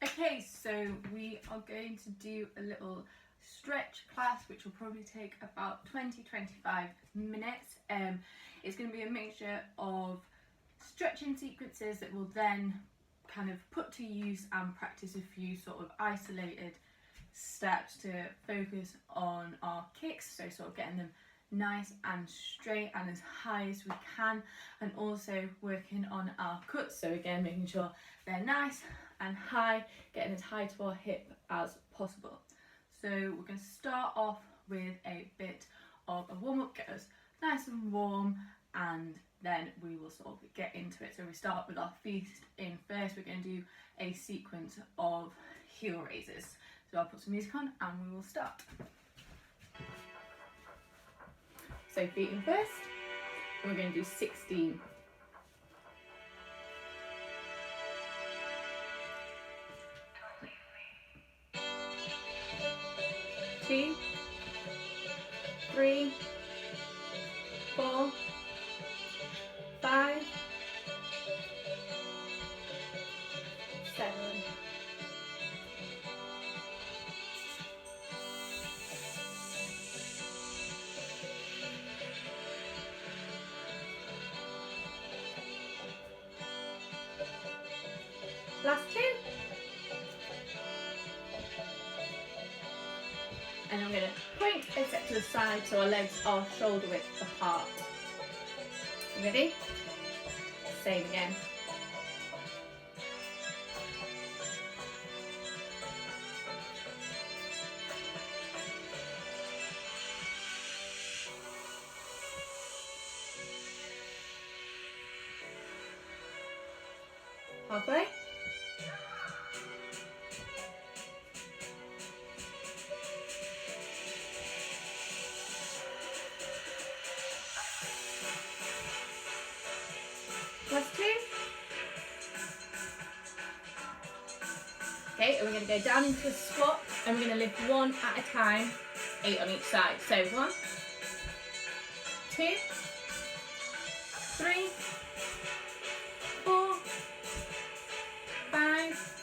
Okay, so we are going to do a little stretch class which will probably take about 20-25 minutes. It's going to be a mixture of stretching sequences that will then kind of put to use and practice a few sort of isolated steps to focus on our kicks, so sort of getting them nice and straight and as high as we can, and also working on our cuts, so again making sure they're nice and high, getting as high to our hip as possible. So we're going to start off with a bit of a warm-up, get us nice and warm, and then we will sort of get into it. So we start with our feet in first. We're going to do a sequence of heel raises. So I'll put some music on and we will start. So feet in first, and we're going to do 16. 2, 3, 4, 5, 7, 2. Last 2. And I'm going to point a step to the side so our legs are shoulder width apart. Ready? Same again. Halfway. Last 2. Okay, and we're going to go down into a squat, and we're going to lift one at a time, 8 on each side. So 1, 2, 3, 4, 5,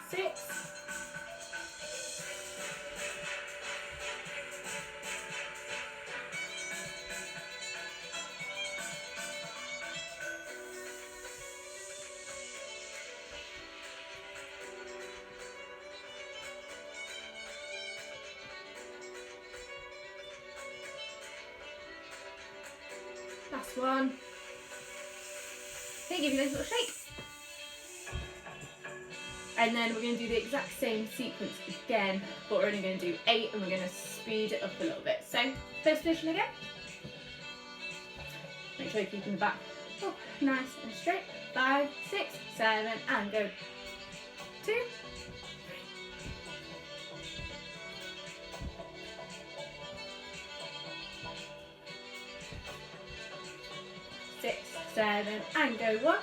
6, 1. Okay, give you those little shakes. And then we're going to do the exact same sequence again, but we're only going to do 8 and we're going to speed it up a little bit. So, first position again. Make sure you're keeping the back up nice and straight. 5, 6, 7, and go. 2, 6, 7, and go. 1.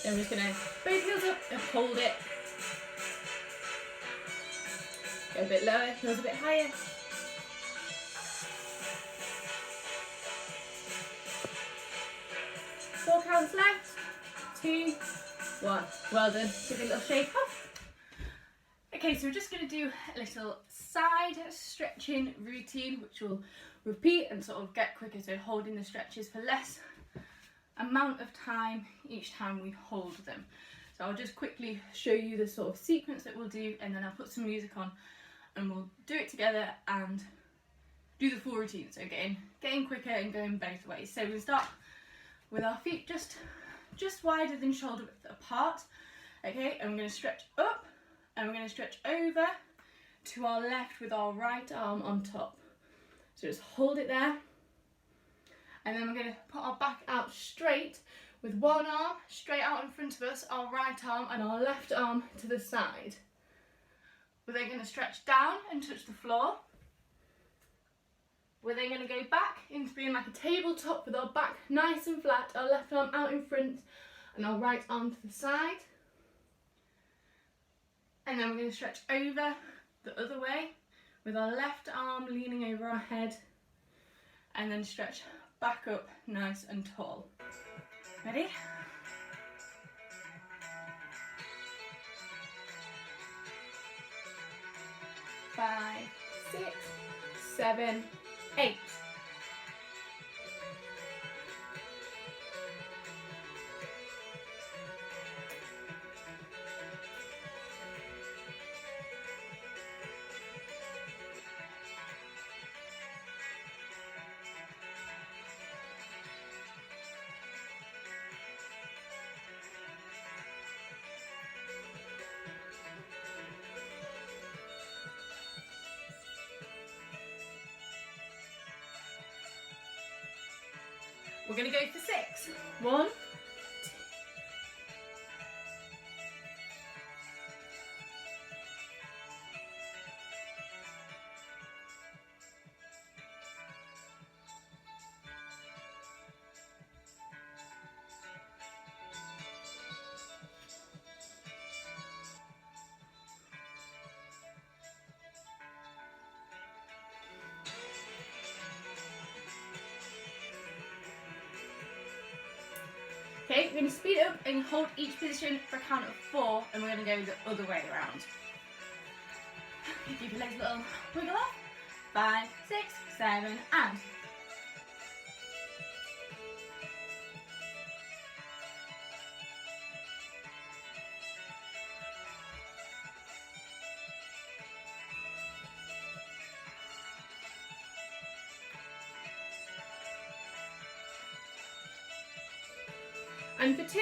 Then we're just going to both heels up and hold it. Go a bit lower, heels a bit higher. 4 counts left. 2, 1. Well done. Give it a little shake off. Okay, so we're just going to do a little side stretching routine, which will repeat and sort of get quicker. So holding the stretches for less amount of time each time we hold them. So I'll just quickly show you the sort of sequence that we'll do, and then I'll put some music on and we'll do it together and do the full routine. So getting quicker and going both ways. So we'll start with our feet just wider than shoulder width apart. Okay, and we're going to stretch up and we're going to stretch over to our left with our right arm on top. So just hold it there. And then we're going to put our back out straight with one arm straight out in front of us, our right arm, and our left arm to the side. We're then going to stretch down and touch the floor. We're then going to go back into being like a tabletop with our back nice and flat, our left arm out in front and our right arm to the side. And then we're going to stretch over the other way with our left arm leaning over our head, and then stretch back up nice and tall. Ready? Five, 6, 7, 8. We're going to go for 6. 1, 2. Okay, we're going to speed it up and hold each position for a count of 4, and we're going to go the other way around. Give your legs a little wiggle off. 5, 6, 7, and. And for 2.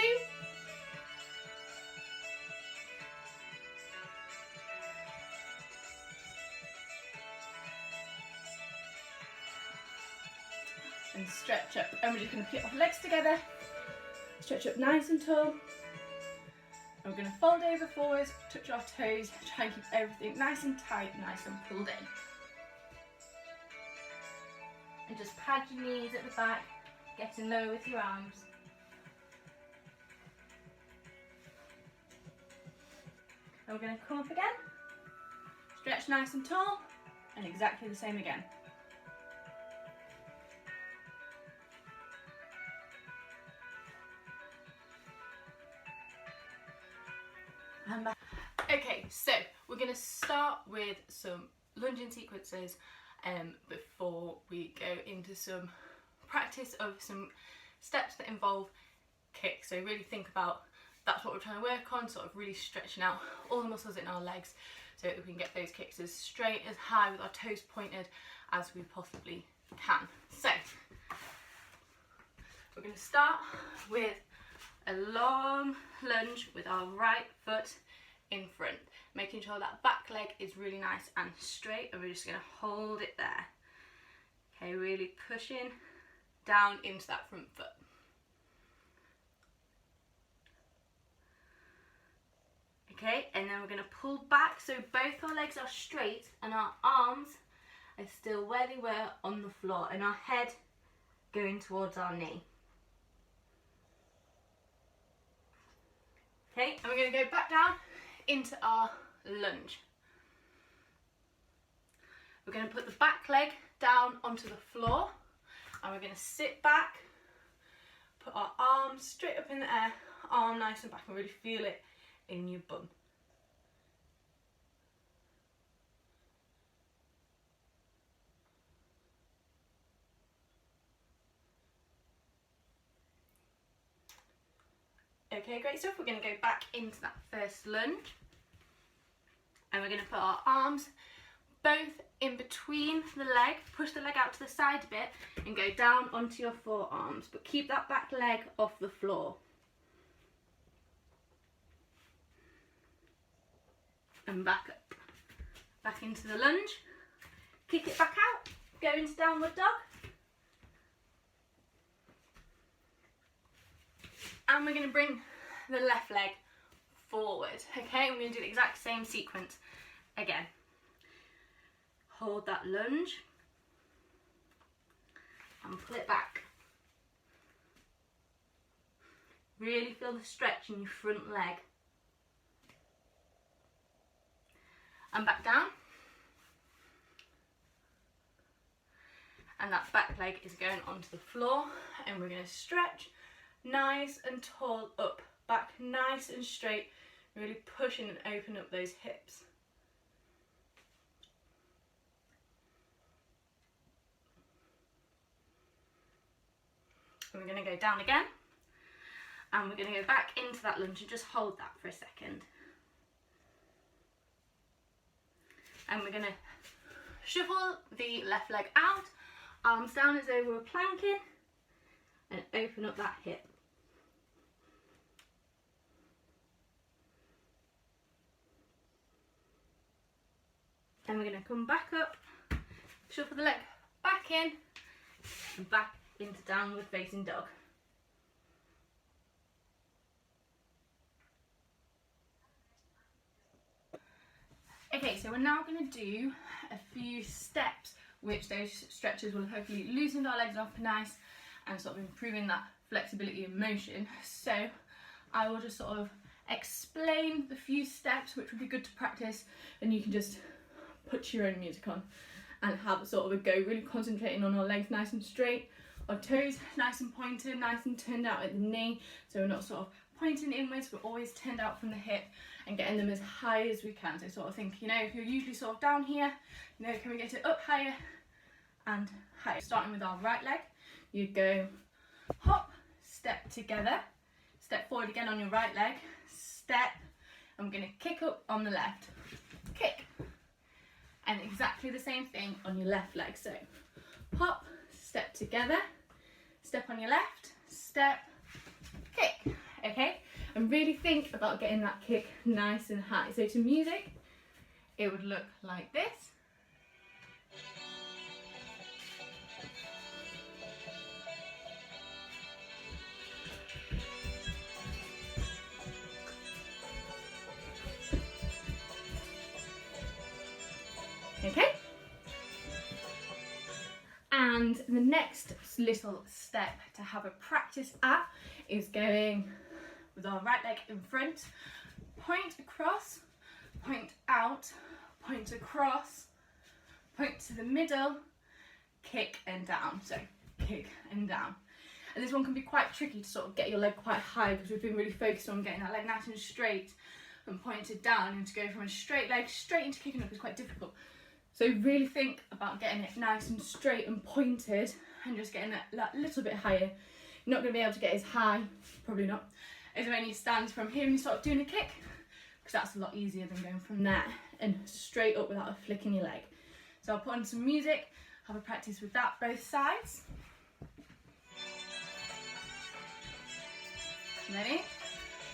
And stretch up. And we're just going to put our legs together. Stretch up nice and tall. And we're going to fold over forwards, touch our toes, try and keep everything nice and tight, nice and pulled in. And just pad your knees at the back, getting low with your arms. And we're going to come up again, stretch nice and tall, and exactly the same again. And back. Okay, so we're going to start with some lunging sequences before we go into some practice of some steps that involve kicks. So really think about that's what we're trying to work on, sort of really stretching out all the muscles in our legs so that we can get those kicks as straight, as high with our toes pointed as we possibly can. So we're going to start with a long lunge with our right foot in front, making sure that back leg is really nice and straight, and we're just going to hold it there. Okay, really pushing down into that front foot. Okay, and then we're going to pull back so both our legs are straight and our arms are still where they were on the floor, and our head going towards our knee. Okay, and we're going to go back down into our lunge. We're going to put the back leg down onto the floor, and we're going to sit back, put our arms straight up in the air, arm nice and back, and really feel it in your bum. Okay, great stuff. We're going to go back into that first lunge, and we're going to put our arms both in between the leg, push the leg out to the side a bit and go down onto your forearms, but keep that back leg off the floor. And back up, back into the lunge, kick it back out, go into downward dog. And we're going to bring the left leg forward, okay? We're going to do the exact same sequence Again, hold that lunge and pull it back. Really feel the stretch in your front leg. And back down. And that back leg is going onto the floor, and we're going to stretch nice and tall up, back nice and straight, really pushing and open up those hips. And we're going to go down again, and we're going to go back into that lunge and just hold that for a second. And we're going to shuffle the left leg out, arms down as though we were planking, and open up that hip. And we're going to come back up, shuffle the leg back in, and back into downward facing dog. Okay, so we're now going to do a few steps, which those stretches will hopefully loosen our legs up nice and sort of improving that flexibility and motion. So I will just sort of explain the few steps, which would be good to practice, and you can just put your own music on and have sort of a go, really concentrating on our legs nice and straight, our toes nice and pointed, nice and turned out at the knee, so we're not sort of pointing inwards, we're always turned out from the hip, and getting them as high as we can. So sort of think, you know, if you're usually sort of down here, you know, can we get it up higher and higher? Starting with our right leg, you go hop, step together, step forward again on your right leg, step, and we're going to kick up on the left, kick, and exactly the same thing on your left leg. So hop, step together, step on your left, step, kick. Okay, and really think about getting that kick nice and high. So to music, it would look like this. Okay, and the next little step to have a practice at is going with our right leg in front, point across, point out, point across, point to the middle, kick and down. So kick and down. And this one can be quite tricky to sort of get your leg quite high, because we've been really focused on getting that leg nice and straight and pointed down, and to go from a straight leg straight into kicking up is quite difficult. So really think about getting it nice and straight and pointed, and just getting that little bit higher. You're not going to be able to get as high, probably not, as when you stand from here and you start doing a kick, because that's a lot easier than going from there and straight up without a flick in your leg. So I'll put on some music, have a practice with that both sides. Ready?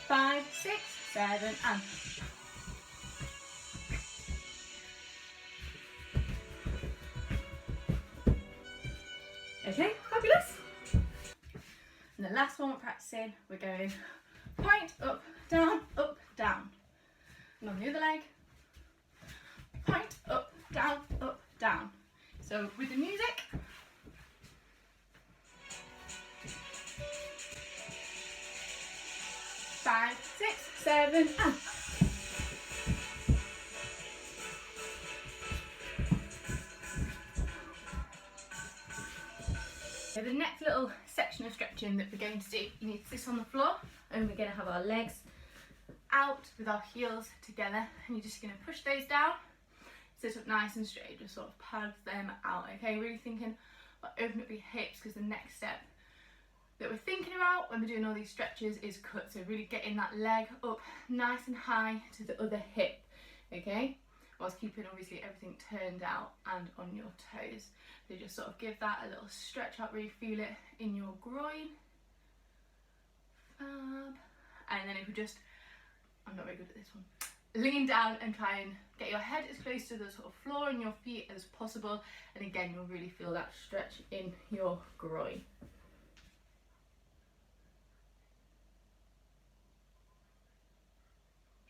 5, 6, 7, and. Okay, fabulous. And the last one we're practicing, we're going point, up, down, up, down. And on the other leg, point, up, down, up, down. So with the music, five, 6, 7, and. So the next little section of stretching that we're going to do, you need to sit on the floor, and we're going to have our legs out with our heels together, and you're just going to push those down, sit up nice and straight, just sort of pad them out, okay? Really thinking about opening up your hips, because the next step that we're thinking about when we're doing all these stretches is cut, so really getting that leg up nice and high to the other hip, okay? Whilst keeping obviously everything turned out and on your toes. So just sort of give that a little stretch out, really feel it in your groin. Fab. And then if we just, I'm not very good at this one, lean down and try and get your head as close to the sort of floor and your feet as possible. And again, you'll really feel that stretch in your groin.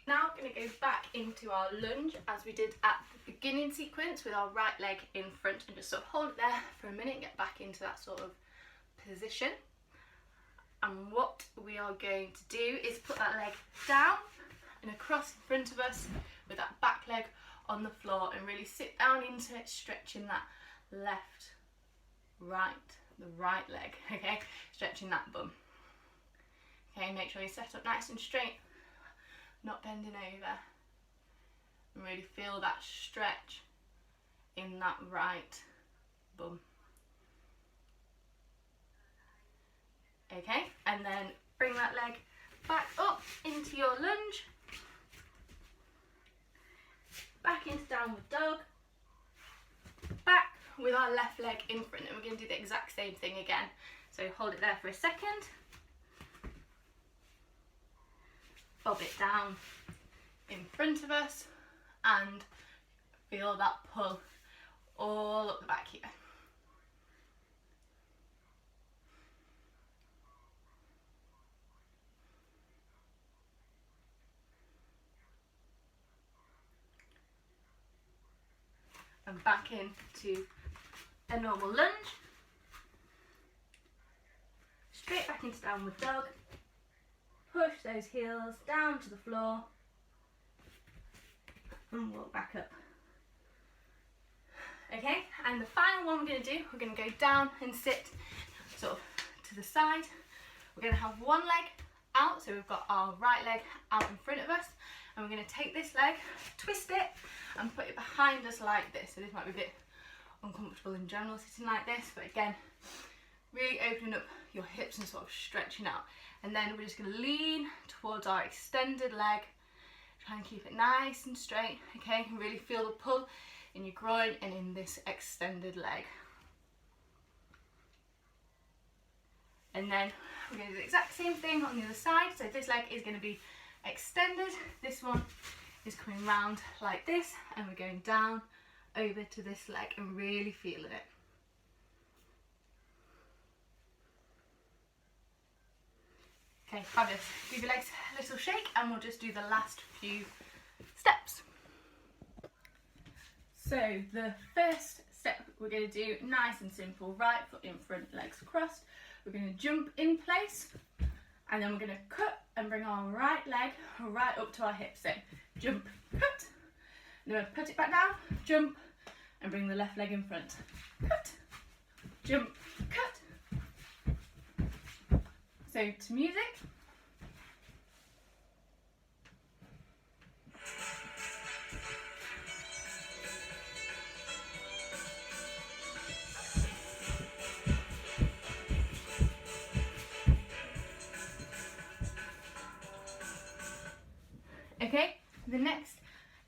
Now I'm going to go back into our lunge as we did at the beginning sequence with our right leg in front, and just sort of hold it there for a minute and get back into that sort of position. And what we are going to do is put that leg down and across in front of us with that back leg on the floor, and really sit down into it, stretching that left, right, the right leg, okay, stretching that bum. Okay, make sure you set up nice and straight, not bending over, and really feel that stretch in that right bum. Okay, and then bring that leg back up into your lunge, back into downward dog, back with our left leg in front, and we're going to do the exact same thing again. So hold it there for a second, bob it down in front of us, and feel that pull all up the back here. And back into a normal lunge, straight back into downward dog, push those heels down to the floor and walk back up. Okay, and the final one we're going to do, we're going to go down and sit sort of to the side. We're going to have one leg out, so we've got our right leg out in front of us, and we're going to take this leg, twist it and put it behind us like this. So this might be a bit uncomfortable in general sitting like this, but again, really opening up your hips and sort of stretching out. And then we're just going to lean towards our extended leg, try and keep it nice and straight, okay, and really feel the pull in your groin and in this extended leg. And then we're going to do the exact same thing on the other side. So this leg is going to be extended, this one is coming round like this, and we're going down over to this leg and really feeling it. Okay, fabulous. Give your legs a little shake and we'll just do the last few steps. So the first step we're going to do, nice and simple, right foot in front, legs crossed. We're going to jump in place, and then we're going to cut and bring our right leg right up to our hips. So jump, cut, and then put it back down, jump, and bring the left leg in front. Cut, jump, cut. So to music. Okay, the next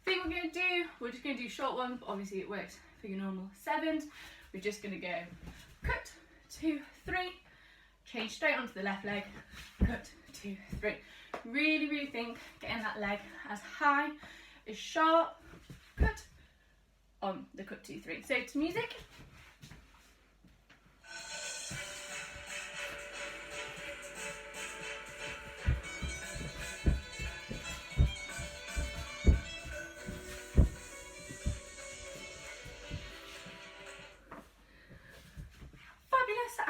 thing we're going to do, we're just going to do short ones, but obviously it works for your normal sevens. We're just going to go cut, 2, 3, change straight onto the left leg, cut, 2, 3. Really, really think getting that leg as high, as sharp, cut, on the cut, 2, 3. So to music.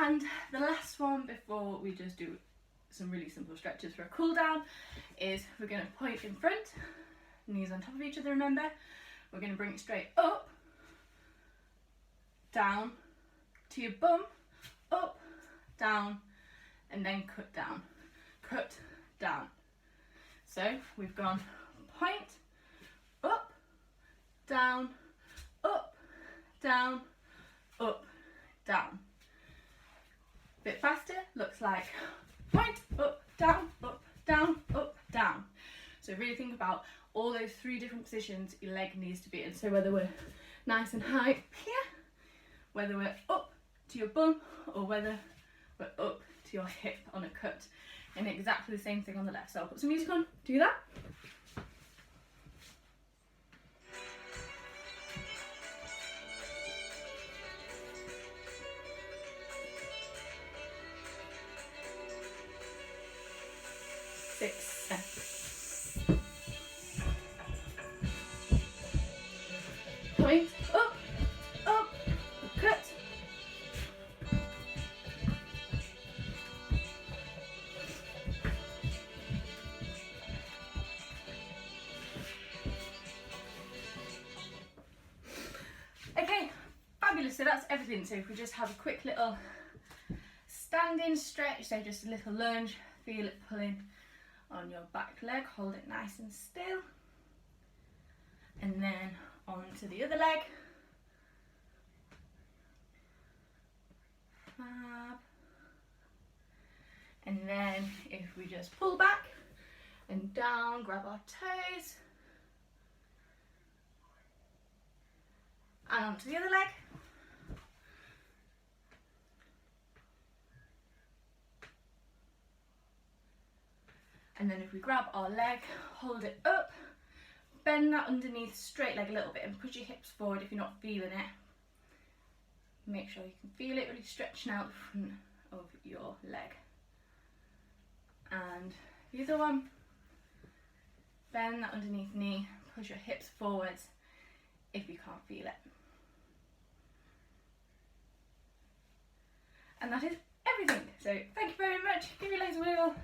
And the last one before we just do some really simple stretches for a cool down is we're going to point in front, knees on top of each other, remember. We're going to bring it straight up, down to your bum, up, down, and then cut down, cut down. So we've gone point, up, down, up, down, up, down. Bit faster, looks like point, up, down, up, down, up, down. So really think about all those 3 different positions your leg needs to be in. So whether we're nice and high here, whether we're up to your bum, or whether we're up to your hip on a cut. And exactly the same thing on the left. So I'll put some music on, do that. so that's everything. So if we just have a quick little standing stretch, so just a little lunge, feel it pulling on your back leg, hold it nice and still, and then on to the other leg. Fab. And then if we just pull back and down, grab our toes, and onto the other leg. And then if we grab our leg, hold it up, bend that underneath, straight leg a little bit, and push your hips forward if you're not feeling it. Make sure you can feel it really stretching out the front of your leg. And the other one, bend that underneath knee, push your hips forwards if you can't feel it. And that is everything. So thank you very much. Give your legs a wiggle.